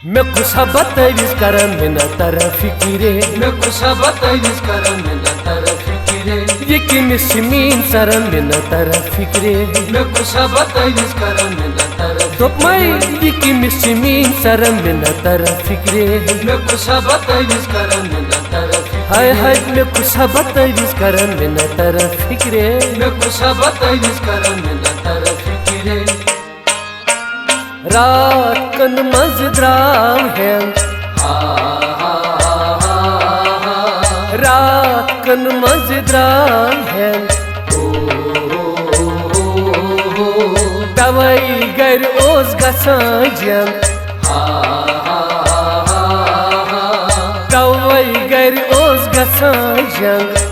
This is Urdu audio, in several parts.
میں کسا بتویز کرم منا طرف فکرے میں کسا بتویز کرم منا طرف فکرے یہ کمس مین سرم منا طرف فکرے میں کسا بتویز کرم منا طرف دپ میں یہ کمس مین سرم منا طرف فکرے میں کسا بتویز کرم منا طرف ہائے ہائے میں کسا بتویز کرم منا طرف فکرے میں کسا بتویز کرم منا طرف فکرے رات کن مز درام ہینگ رات کن مز درام ہینگ توئی گر اوس گژھان جنگ توئی گر اوس گژھان جنگ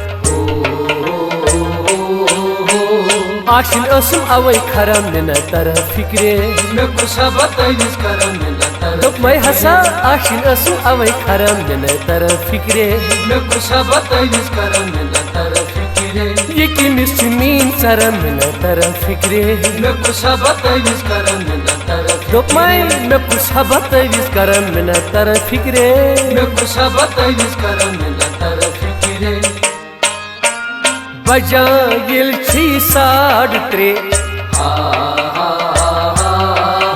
آشن اسم اوے کھرم منا طرف فکرے میں کسا بتویز کرم منا طرف دپ میں ہسا آشن اسم اوے کھرم منا طرف فکرے میں کسا بتویز کرم منا طرف فکرے یہ کمس مین سرم منا طرف فکرے میں کسا بتویز کرم منا طرف دپ میں کسا بتویز کرم منا طرف فکرے میں کسا بتویز کرم منا طرف فکرے بجان یل چھی 3:30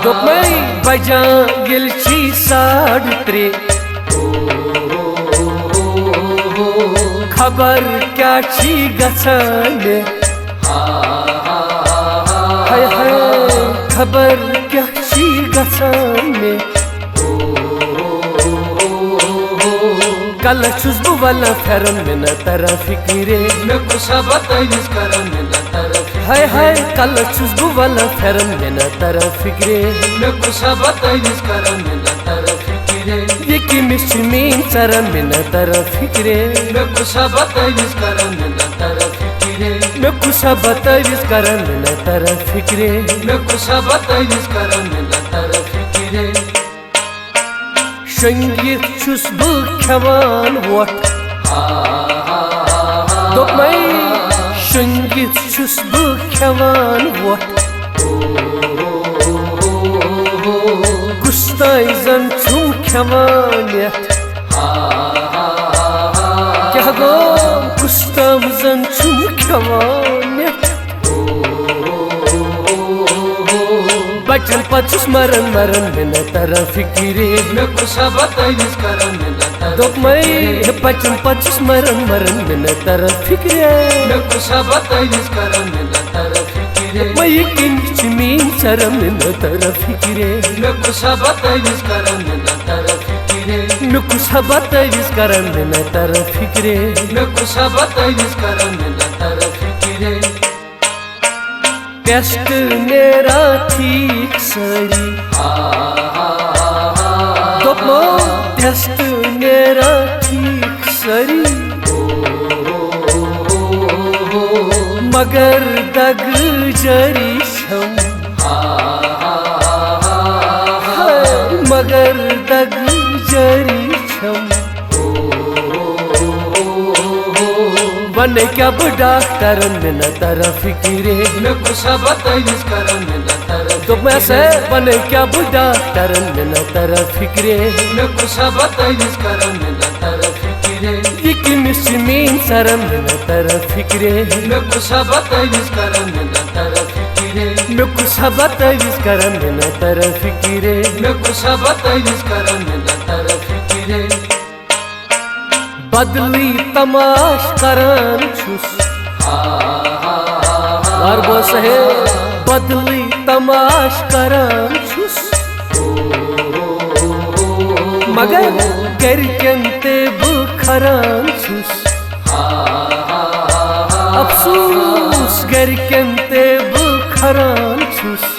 دپ میں بجان یل چھی 3:30 خبر کیا چھی گژھان مے ہائے ہائے خبر کیا چھی گژھان مے کل چھس بہ ولان پھرن منا طرف فکرے میں کسا بتویز کرم منا طرف ہائے ہائے کل چھس بہ ولان پھرن منا طرف فکرے میں کسا بتویز کرم منا طرف فکرے یہ کمس مین سرم منا طرف فکرے میں کسا بتویز کرم منا طرف فکرے میں کسا بتویز کرم منا طرف فکرے میں کسا بتویز کرم منا طرف فکرے شنگیت چھس بہ کھیوان ووٹ دپ میں شنگیت چھس بہ کھیوان ووٹ گستائی زن چھم کھیوان یتھ کیا گو گستام زن چھم کھیوان یتھ بچن پتس مرن مرن منا طرف فکرے میں کسا بتویز کرم منا طرف دپ میں بچن پتس مرن مرن منا طرف فکرے میں کسا بتویز کرم منا طرف فکرے میں یہ کمس مین سرم منا طرف فکرے میں کسا بتویز کرم منا طرف فکرے میں کسا بتویز کرم منا طرف فکرے میں کسا بتویز کرم منا طرف فکرے ٹیسٹ نیرا ٹھیک ساری دپ ٹیسٹ نیرا ٹھیک ساری مگر دگ جری چھم مگر دگ جری چھم بنے کیا بہ ڈاکٹرن منا طرف فکرے میں کسا بتویز کرم منا طرف دپ میں سے بنے کیا بہ ڈاکٹرن منا طرف فکرے میں کسا بتویز کرم منا طرف فکرے یہ کمس مین سرم منا طرف فکرے میں کسا بتویز کرم منا طرف فکرے میں کسا بتویز کرم منا طرف فکرے میں کسا بتویز کرم منا طرف فکرے بدلی تماش کران چھس وار بوس ہے بدلی تماش کران چھس مگر گرکن تے بہ کھران چھس افسوس گرکن تے بہ کھران چھس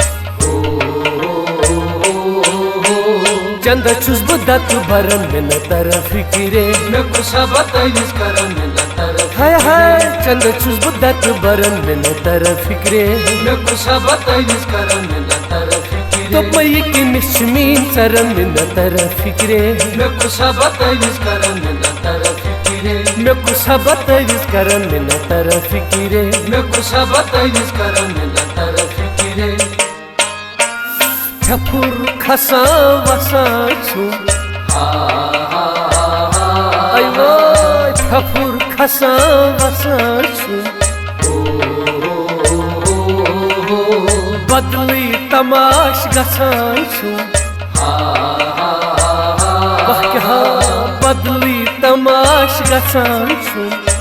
چند چھس بہ دت بھرن منا طرف فکرے میں کسا بتویز کرم منا طرف ہائے ہائے چند چھس بہ دت بھرن منا طرف فکرے میں کسا بتویز کرم منا طرف فکرے دپ میں یہ کمس مین سرم منا طرف فکرے میں کسا بتویز کرم منا طرف فکرے میں کسا بتویز کرم منا طرف فکرے میں کسا بتویز کرم منا طرف فکرے پھپھر کھسان وسان چھُم ایوے پھپھر کھسان وسان چھُم بدلی تماش گژھان چھُم بہٕ کیٛاہ بدلی تماش گژھان چھُم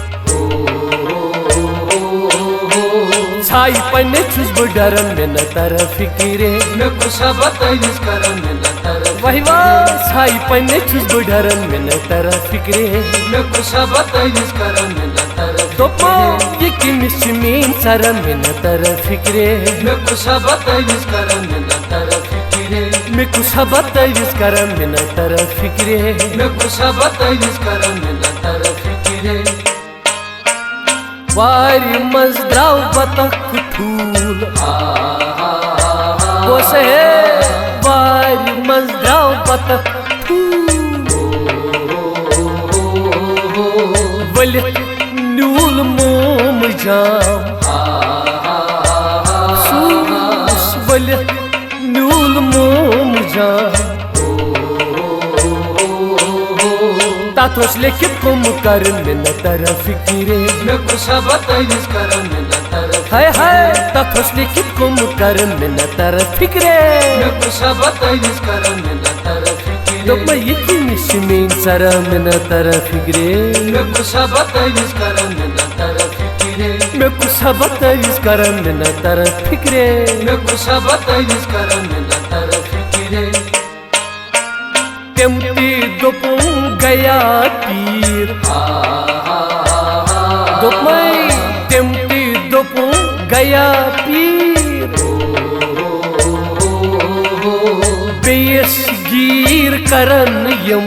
ژھایہِ پننہِ چھُس بہٕ ڈران مےٚ نہ تران فِکرے مےٚ کُس بتٲیِس کران مےٚ نہ تران واہ واہ ژھایہِ پننہِ چھُس بہٕ ڈران مےٚ نہ تران فِکرے مےٚ کُس بتٲیِس کران مےٚ نہ تران دوٚپمو یہِ کٔمِس چھِ میٛٲنۍ ژران مےٚ نہ تران فِکرے مےٚ کُس بتٲیِس کران مےٚ نہ تران فِکرے مےٚ کُس بتٲویٖز کران مےٚ نہ تران فِکرے مےٚ کُس بتٲیِس کران مےٚ نہ تران فِکرے وارِ منٛز درٛاو بطخ ٹھوٗل بوس ہے وارِ منٛز درٛاو بطخ ٹھوٗل ؤلِتھ نیوٗل موم جام سوٗس ؤلِتھ نیوٗل موم جام تتھ اوس لیکھِتھ کُم کرن مےٚ نہ تران فِکرے مےٚ کُس بتٲیِس کران مےٚ نہ تران ہاے ہاے تتھ اوس لیکھِتھ کُم کرن مےٚ نہ تران فِکرے مےٚ کُس بتٲیِس کران مےٚ نہ تران فِکرے دوٚپمے یہِ کٔمِس چھِ میٛٲنۍ ژران مےٚ نہ تران فِکرے مےٚ کُس بتٲیِس کران مےٚ نہ تران فِکرے مےٚ کُس بتٲویٖز کران مےٚ نہ تران فِکرے مےٚ کُس بتٲیِس کران مےٚ نہ تران فِکرے تٔمۍ تہِ دوٚپُن گیا پیٖر دوٚپمے تٔمۍ تہِ دوٚپُن گیا پیٖر بیٚیِس گیٖر کرن نہٕ یِم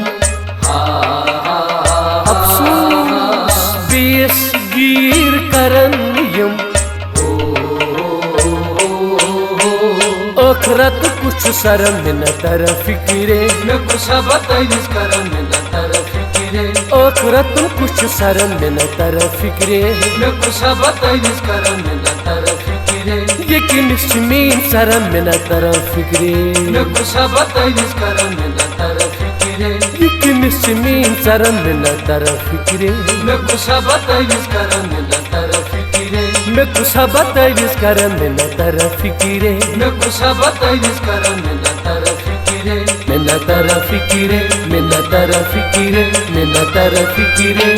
افسوٗس بیٚیِس گیٖر کرن نہٕ یِم ٲخرت کُس چھُ سران مےٚ نہ تران فِکرے مےٚ کُس بتٲیِس کران مےٚ نہ تران فِکرے ٲخرت کُس چھُ سران مےٚ نہ تران فِکرے مےٚ کُس بتٲیِس کران مےٚ نہ تران فِکرے یہِ کٔمِس چھِ میٛٲنۍ ژران مےٚ نہ تران فِکرے مےٚ کُس بتٲیِس کران مےٚ نہ تران فِکرے یہِ کٔمِس چھِ میٛٲنۍ ژران مےٚ نہ تران فِکرے مےٚ کُس بتٲیِس کران مےٚ نہ تران فِکرے مےٚ کُس بتٲویٖز کران مےٚ نہ تران فِکرے مےٚ کُس بتٲیِس کران مےٚ نہ تران فِکرے مےٚ نہ تران فِکرے مےٚ نہ تران فِکرے مےٚ نہ تران فِکرے